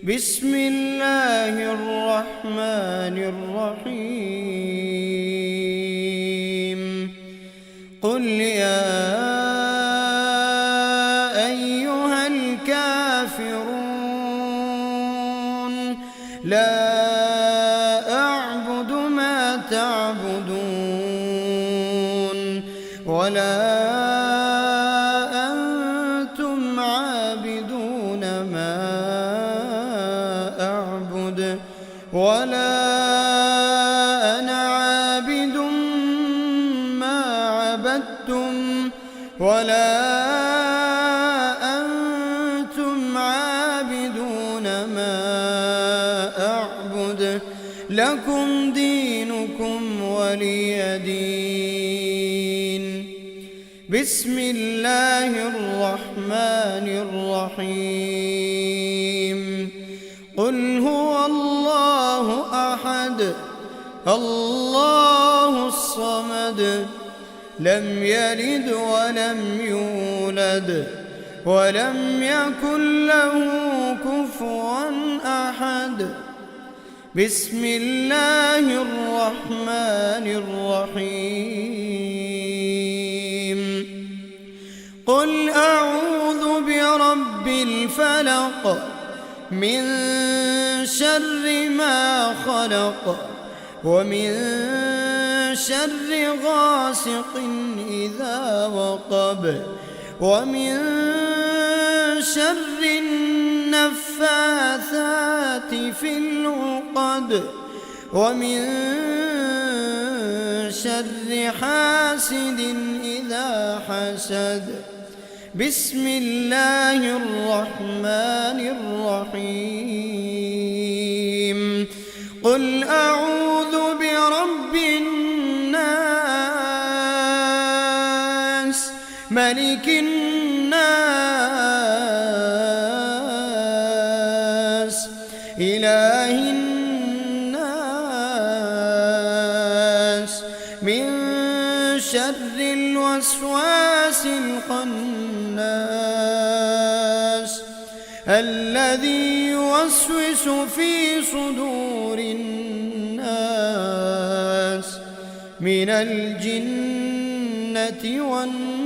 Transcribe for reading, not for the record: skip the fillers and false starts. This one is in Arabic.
بسم الله الرحمن الرحيم قل يا أيها الكافرون لا أعبد ما تعبدون ولا أنتم عابدون ما أعبد ولا أنا عابد ما عبدتم ولا أنتم عابدون ما أعبد لكم دينكم ولي دين. بسم الله الرحمن الرحيم قل هو الله أحد الله الصمد لم يلد ولم يولد ولم يكن له كفوا أحد. بسم الله الرحمن الرحيم قل أعوذ برب الفلق من شر ما خلق ومن شر غاسق إذا وقب ومن شر النفاثات في العقد ومن شر حاسد إذا حسد. بسم الله الرحمن الرحيم قل أعوذ برب الناس ملك الناس إله الناس من شر الوسواس الخناس الذي يوسوس في صدور الناس من الجنة والناس.